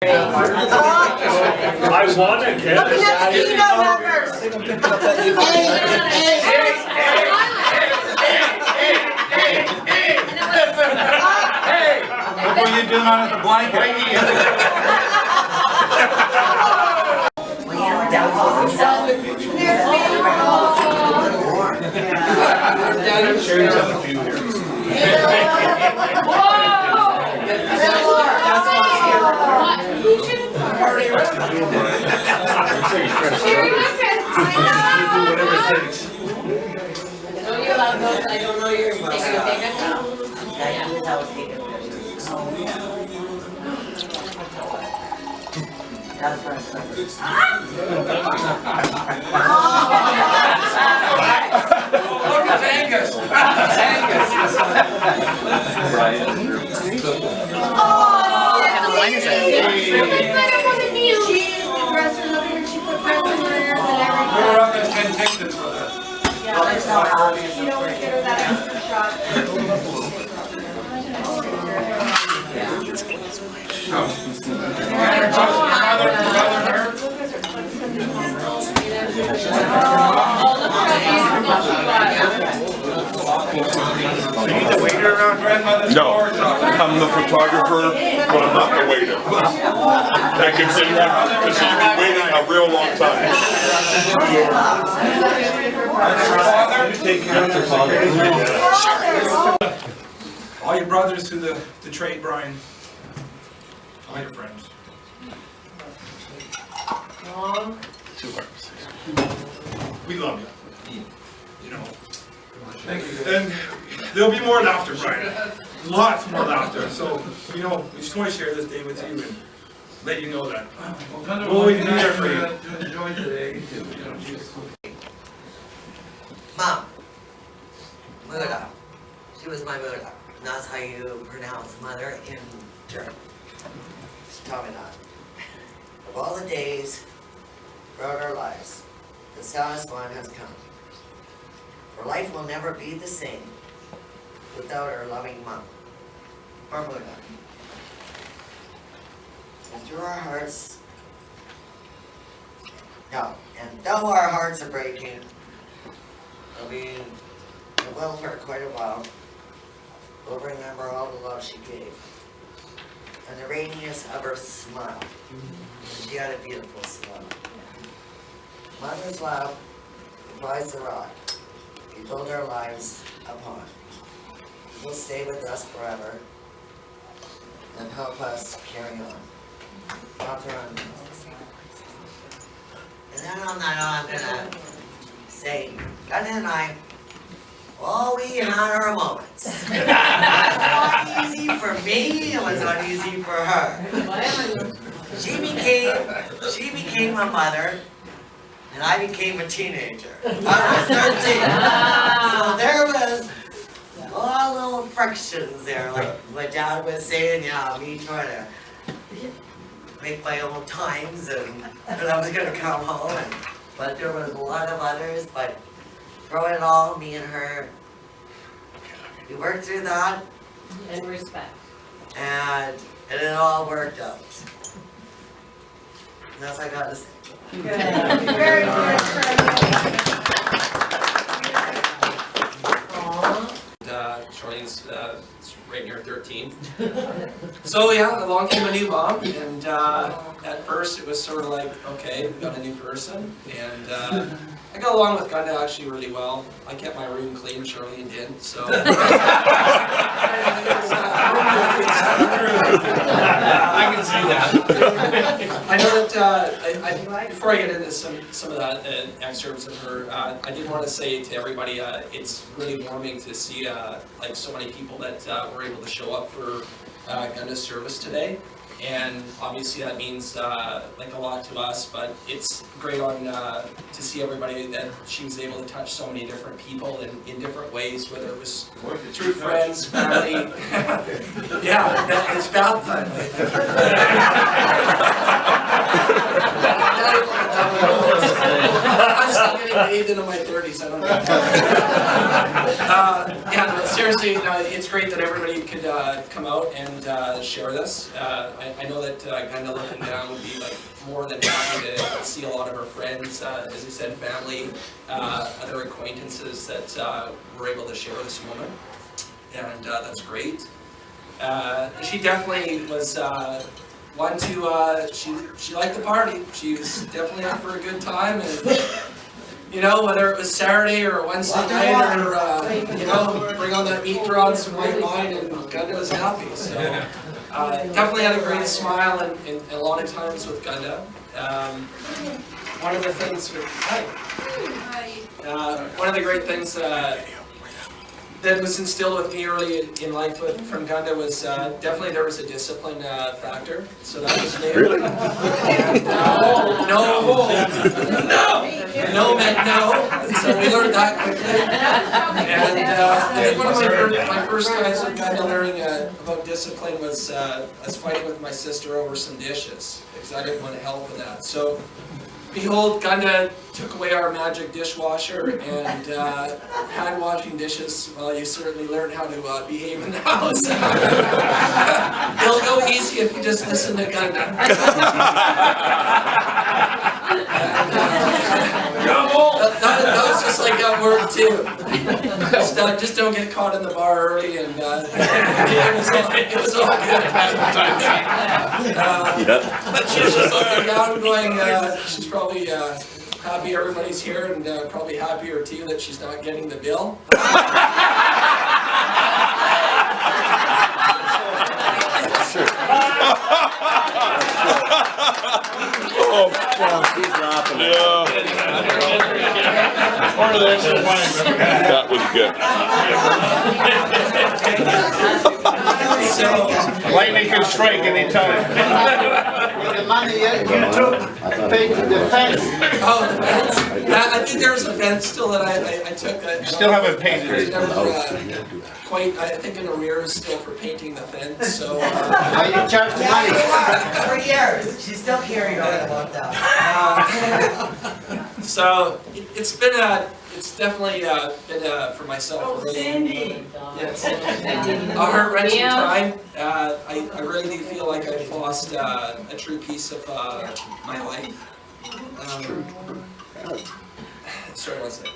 I want to get looking at the kilo numbers. Hey! What are you doing on the blanket? I don't know you're taking a picture now. Look at Angus! Angus! We're up at 10 tickets for that. You don't want to get her that extra shot. No, I'm the photographer, but I'm not the waiter. That can say that because you've been waiting a real long time. All your brothers to the trade, Brian. All your friends. We love you. You know. Thank you. And there'll be more laughter, Brian. Lots more laughter. So, you know, we just want to share this day with you and let you know that. We'll always be there for you. To enjoy today. Mom, Muda. She was my Muda. That's how you pronounce mother in German. She taught me that. Of all the days throughout our lives, the saddest one has come. For life will never be the same without our loving mom, or Muda. And through our hearts, and though our hearts are breaking, it will for quite a while. We'll remember all the love she gave and the radiance of her smile. She had a beautiful smile. Mother's love provides the rock we build our lives upon. It will stay with us forever and help us carry on. Catherine. And then on that, I'm gonna say, Gunda and I, well, we had our moments. It was not easy for me, it was not easy for her. She became a mother, and I became a teenager. I was 13. So there was all little frictions there, like what Dad was saying, yeah, me trying to make my own times, and I was gonna come home, but there was a lot of others, but through it all, me and her, we worked through that. And respect. And it all worked out. And that's all I got to say. Very good. Charlene's right near 13. So yeah, along came a new mom, and at first it was sort of like, okay, we got a new person, and I got along with Gunda actually really well. I kept my room clean, Charlene didn't, so. I can see that. I know that, before I get into some of that excerpts of her, I did want to say to everybody, it's really warming to see like so many people that were able to show up for Gunda's service today. And obviously that means like a lot to us, but it's great to see everybody that she was able to touch so many different people in different ways, whether it was through friends, family. Yeah, it's about time. I'm still getting bathed into my 30s, I don't know. Yeah, no, seriously, it's great that everybody could come out and share this. I know that Gunda looking down would be like more than happy to see a lot of her friends, as you said, family, other acquaintances that were able to share this moment, and that's great. She definitely was one to, she liked the party. She was definitely out for a good time, and you know, whether it was Saturday or Wednesday night or, you know, bring on that meat draw and some white wine, and Gunda was happy. So definitely had a great smile and a lot of times with Gunda. One of the things with, one of the great things that was instilled with me early in life from Gunda was definitely there was a discipline factor. So that was new. Really? And, no meant no. So we learned that quickly. And I think one of my first times with Gunda learning about discipline was I was fighting with my sister over some dishes because I didn't want to help with that. So behold, Gunda took away our magic dishwasher and hand washing dishes. Well, you certainly learned how to behave in the house. It'll go easy if you just listen to Gunda. That was just like at work too. Just don't get caught in the bar early, and it was all good. But she was just looking down, going, she's probably happy everybody's here, and probably happier too that she's not getting the bill. Oh, he's laughing. That was good. Lightning can strike any time. The money you took paid to the fence. Oh, the fence. I think there was a fence still that I took. Still haven't painted it. Quite, I think in arrears still for painting the fence, so. Now you charge the money. For years, she's still carrying on about that. So it's definitely been for myself a really, yes, a heart-wrenching time. I really do feel like I've lost a true piece of my life. Sorry, one second.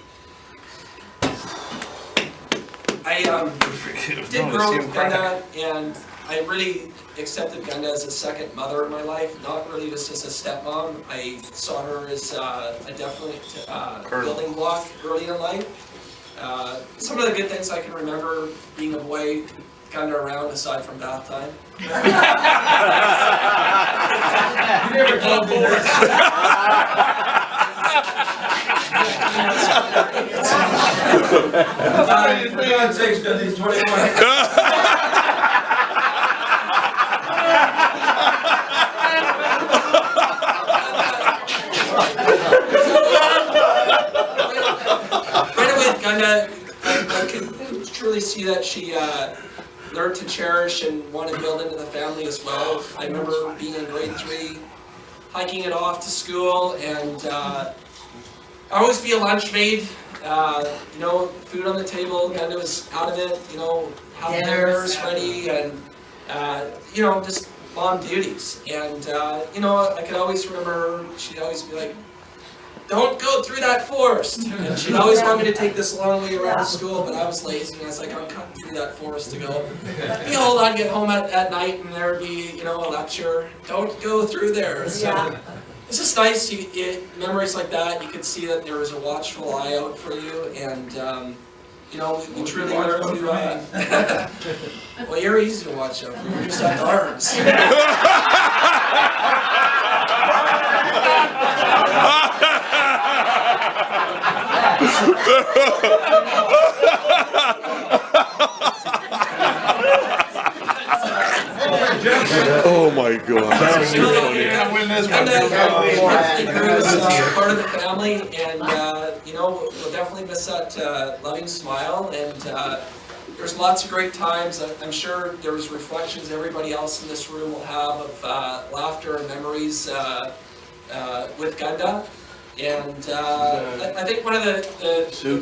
I did grow with Gunda, and I really accepted Gunda as a second mother in my life, not really just as a stepmom. I saw her as a definite building block early in life. Some of the good things I can remember being a boy, Gunda around aside from bath time. You never told me For God's sakes, because he's 21. Right away with Gunda, I could truly see that she learned to cherish and want to build into the family as well. I remember being in grade 3, hiking it off to school, and I always be a lunch maid. You know, food on the table, Gunda was out of it, you know, having dinners ready, and, you know, just mom duties. And, you know, I could always remember, she'd always be like, don't go through that forest. And she'd always want me to take this long way around school, but I was lazy, and I was like, I'm cutting through that forest to go. Behold, I'd get home at night, and there'd be, you know, a lecture, don't go through there. So, it's just nice, memories like that, you could see that there was a watchful eye out for you, and, you know, we truly learned to, well, you're easy to watch out for, you just have arms. Oh my God. Part of the family, and you know, we'll definitely miss that loving smile, and there's lots of great times. I'm sure there was reflections everybody else in this room will have of laughter and memories with Gunda. And I think one of the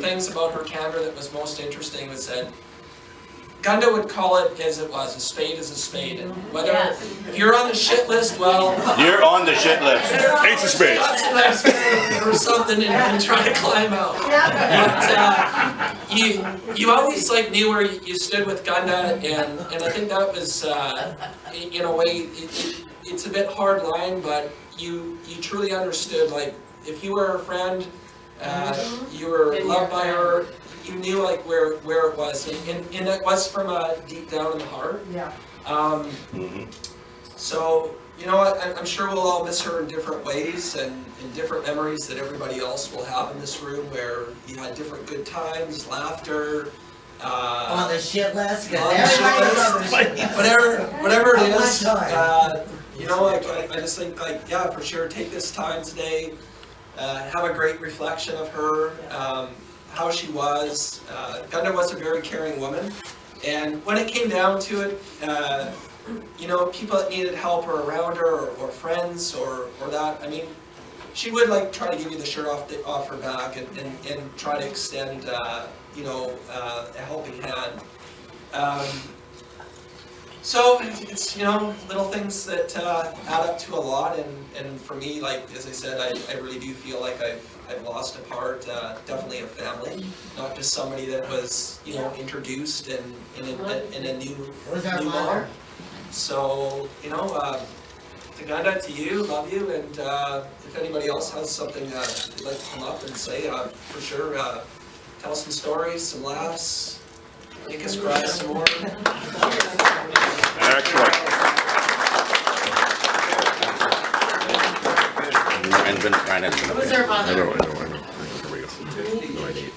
things about her candor that was most interesting was that Gunda would call it as it was, a spade is a spade. And whether, if you're on the shit list, well. You're on the shit list. Ace of spades. Or something and try to climb out. But you always like knew where you stood with Gunda, and I think that was in a way it's a bit hard line, but you truly understood, like, if you were her friend, you were loved by her. You knew like where it was, and it was from deep down in the heart. Yeah. So, you know what, I'm sure we'll all miss her in different ways and in different memories that everybody else will have in this room, where you had different good times, laughter. On the shit list, cause on the shit everybody was list. on the shit list. Whatever it At is, one time. you know, like, I just think, like, yeah, for sure, take this time today, have a great reflection of her, how she was. Gunda was a very caring woman, and when it came down to it, you know, people that needed help or around her, or friends, or that, I mean, she would like try to give you the shirt off her back and try to extend, you know, a helping hand. So it's, you know, little things that add up to a lot, and for me, like, as I said, I really do feel like I've lost a part, definitely a family, not just somebody that was, you know, introduced in a new mom. So, you know, to Gunda, to you, love you, and if anybody else has something they'd like to come up and say, for sure, tell some stories, some laughs, make us cry some more. Excellent. I've been trying to. Who's her mother? I know. Here we go. No idea.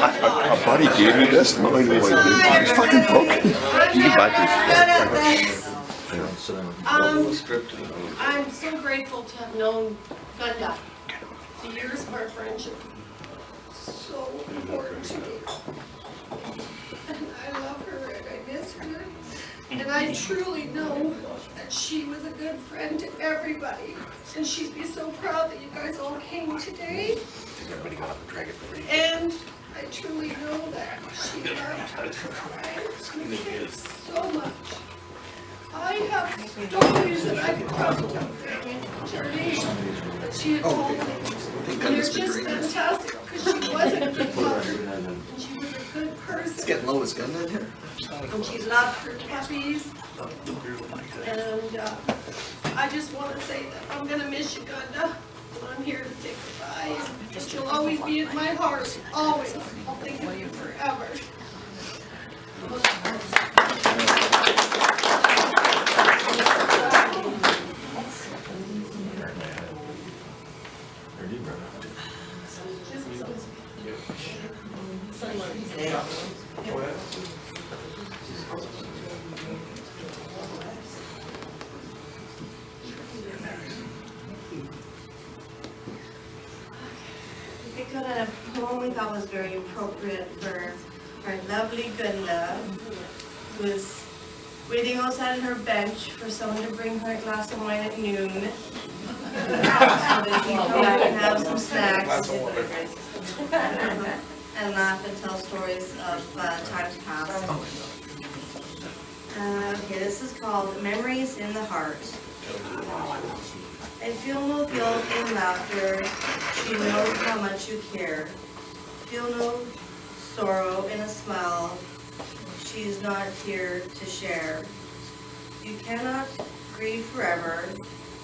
A buddy gave me this. No idea what it is. It's fucking broken. You can buy this. I'm so grateful to have known Gunda. The years of our friendship, so important to me. And I love her and I miss her. And I truly know that she was a good friend to everybody. And she'd be so proud that you guys all came today. Everybody got up and drag it for you. And I truly know that she loved my kids so much. I have stories that I could probably tell Journey that she had told me. And they're just fantastic because she was a good mother. And she was a good person. It's getting low, is Gunda in here? And she loved her puppies. And I just want to say that I'm going to miss you, Gunda. And I'm here to say goodbye. And you'll always be in my heart. Always. I'll think of you forever. We got a poem we thought was very appropriate for our lovely Gunda, who was waiting outside her bench for someone to bring her a glass of wine at noon, so that she can come back and have some snacks and laugh and tell stories of times past. Okay, this is called Memories in the Heart. I feel no guilt in laughter, she knows how much you care. Feel no sorrow in a smile, she's not here to share. You cannot grieve forever,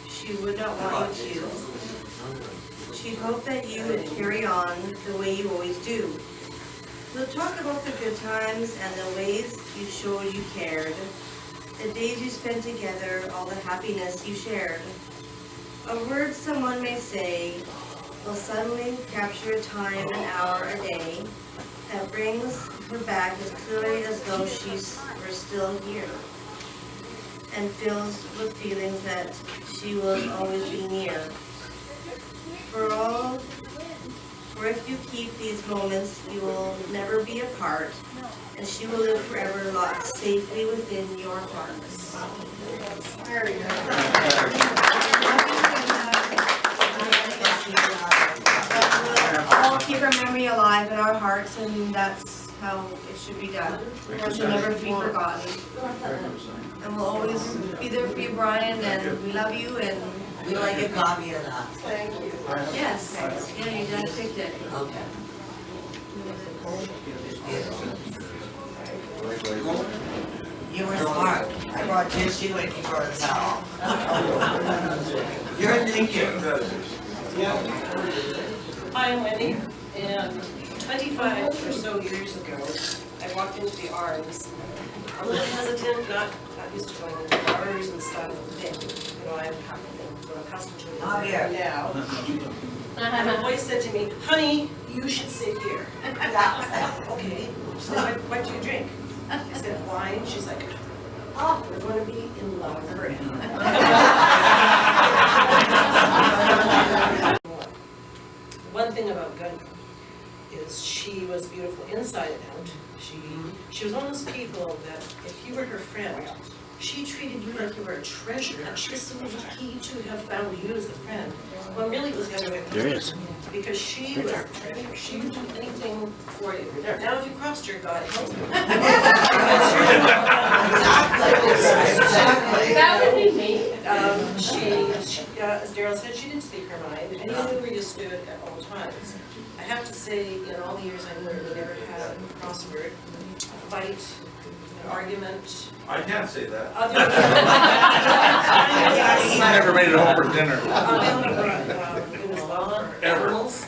she would not want you to. She'd hope that you would carry on the way you always do. We'll talk about the good times and the ways you showed you cared. The days you spent together, all the happiness you shared. A word someone may say will suddenly capture a time, an hour, a day that brings her back as clearly as though she were still here, and fills with feelings that she will always be near. For if you keep these moments, you will never be apart, and she will live forever locked safely within your hearts. Very We'll all keep her memory alive in our hearts, and that's how it should be done. It should never be forgotten. And we'll always be there for you, Brian, and we love you, and We'd like a copy of that. Thank you. yes, yeah, you done picked it. Okay. You were smart. I brought tissue and you brought a towel. You're thinking. Hi, I'm Wendy, and 25 or so years ago, I walked into the Arms, a little hesitant, not used to going into bars and stuff, and, I'm accustomed to it Not here. now. And a voice said to me, honey, you should sit here. I was like, okay. She said, what do you drink? I said, wine. She's like, oh, we're going to be in love forever. One thing about Gunda is she was beautiful inside and out. She was one of those people that if you were her friend, she treated you like you were a treasure, and she was so lucky to have found you as a friend. Well, really, it was the other way around. There is. Because she was a treasure. She would do anything for you. Now, if you crossed her, God help you. Exactly. That would be me. As Daryl said, she didn't speak her mind, and you knew where you stood at all times. I have to say, in all the years I knew her, we never had a crossword, a fight, an argument. I can't say that. Other I never made it home for dinner. Animals,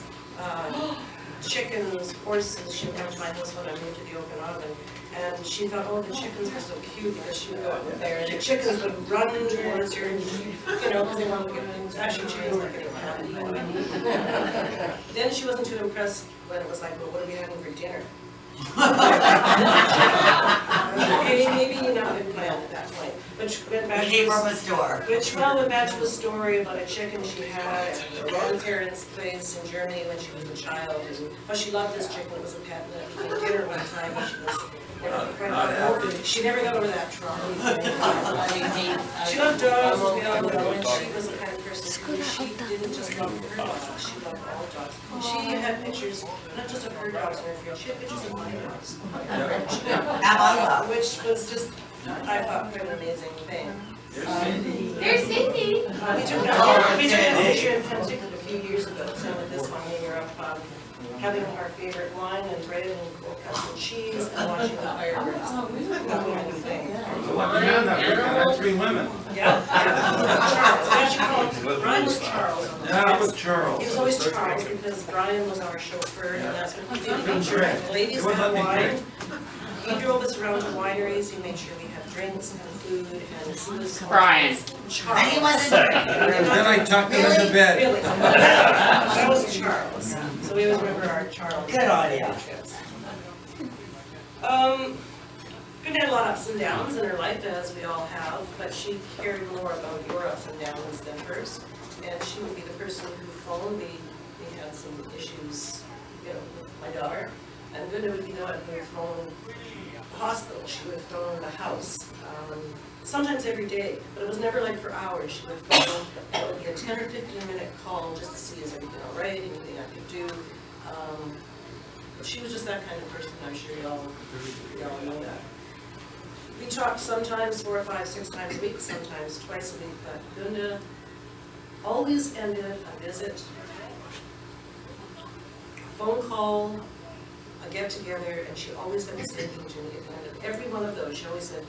chickens, horses. She would come to my house when I moved to the Okanagan, and she thought, oh, the chickens were so cute because she would go out there and the chickens would run towards her, and because they wanted to get things. Actually, chickens like getting happy. Then she wasn't too impressed when it was like, well, what are we having for dinner? Okay, maybe not a good plan at that point. But she went back We came from a store. Which went back to the story about a chicken she had at her grandparents' place in Germany when she was a child, and how she loved this chicken. It was a pet, and it became dinner one time, and she never got over that trauma. She loved dogs, as we all know, and she was the kind of person who she didn't just love her dogs, she loved all dogs. She had pictures, not just of her dogs in her field, she had pictures of my dogs. Which was just, I thought, quite an amazing thing. There's Cindy. We took a picture in Penticton a few years ago, so with this one, we were up having our favorite wine and bread and cold cuts and cheese and watching the fireworks. That was a new thing. That's 3 women. Yeah. Charles, I actually called, Brian was Charles. Yeah, it was Charles. He was always Charles because Brian was our chauffeur, and that's what he did. He made sure the ladies had wine. He drove us around to wineries, he made sure we had drinks and food, and he was Brian. Charles. And he wasn't. Then I tucked him into bed. Really? That was Charles. So we always remember our Charles. Good on you. Gunda had a lot of ups and downs in her life, as we all have, but she cared more about your ups and downs than hers. And she would be the person who phoned me. We had some issues, with my daughter. And Gunda would be the one who would phone the hospital. She would phone the house. Sometimes every day, but it was never like for hours. She would phone, and it would be a 10 or 15-minute call just to see is everything all right, anything I could do. But she was just that kind of person. I'm sure you all know that. We talked sometimes 4, 5, 6 times a week, sometimes twice a week, but Gunda always ended a visit, a phone call, a get together, and she always had the same thing to me at the end of every one of those. She always said,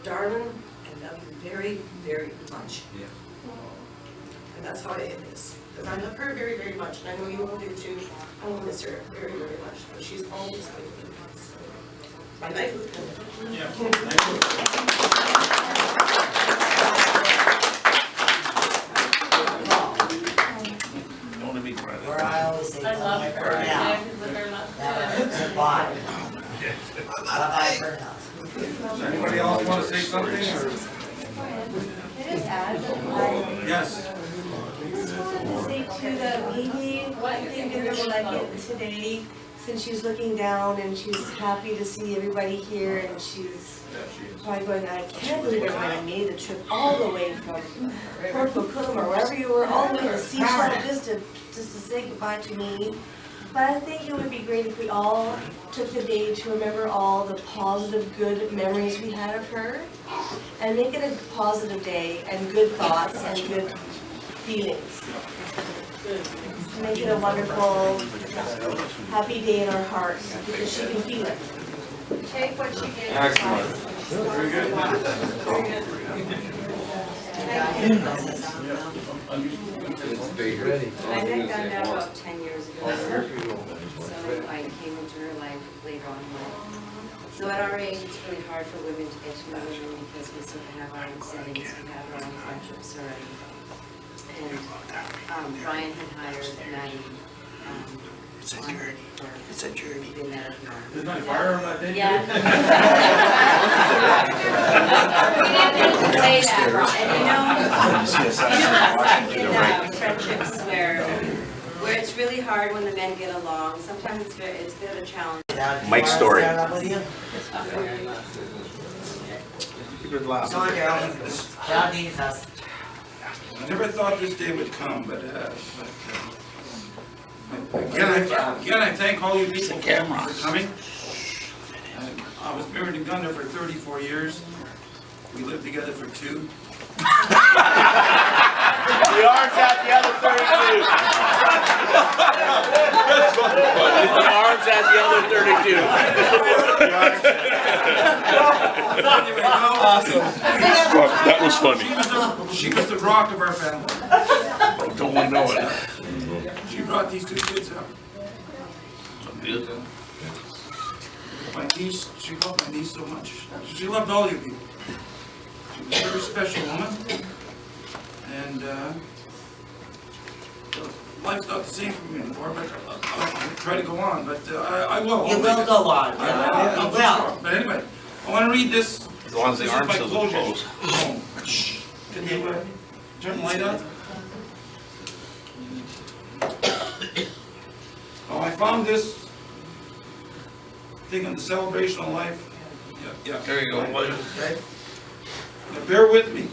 darling, I love you very, very much. Yeah. And that's how I end this. Because I love her very, very much, and I know you will do too. I will miss her very, very much, but she's always been with me. So, my life with Gunda. Yeah. Don't let me try Where I always say, I love bye her. for now. Yeah, because of her love. Never, goodbye. Bye for now. Does anybody else want to say something? Or? Can I just add that Yes. I just wanted to say too that maybe I think Gunda will like it today, since she's looking down and she's happy to see everybody here, and she's probably going, I can't believe everybody made the trip all the way from Port Coquitlam or wherever you were, all the way to Seashore just to say goodbye to me. But I think it would be great if we all took the day to remember all the positive, good memories we had of her, and make it a positive day, and good thoughts, and good feelings. Make it a wonderful, happy day in our hearts, because she can feel it. Take what she gave. Excellent. Very good. I met Gunda about 10 years ago, so I came into her life later on in life. So at our age, it's really hard for women to get to know women because we sort of have our own settings, we have our own friendships already. And Brian had hired Maddie. It's a journey. It's a journey. There's not fire on that day? Yeah. Say that, and you know, friendships where it's really hard when the men get along. Sometimes it's a bit of a challenge. Mike's story. Dad needs us. I never thought this day would come, but again, I thank all you people for coming. I was married to Gunda for 34 years. We lived together for 2. The arms at the other 32. The arms at the other 32. Awesome. That was funny. She was the rock of our family. Don't want to know it. She brought these 2 kids up. My niece, she loved my niece so much. She loved all you people. She was a very special woman. And life's not the same for me anymore, but I'll try to go on. But I will. You will go on, I yeah, you will. But anyway, I want to read this. As long as the This is arm my still closure. closed. Oh, shh. Can you turn the light on? Oh, I found this thing on the celebration of life. Yeah. There you go. Now bear with me.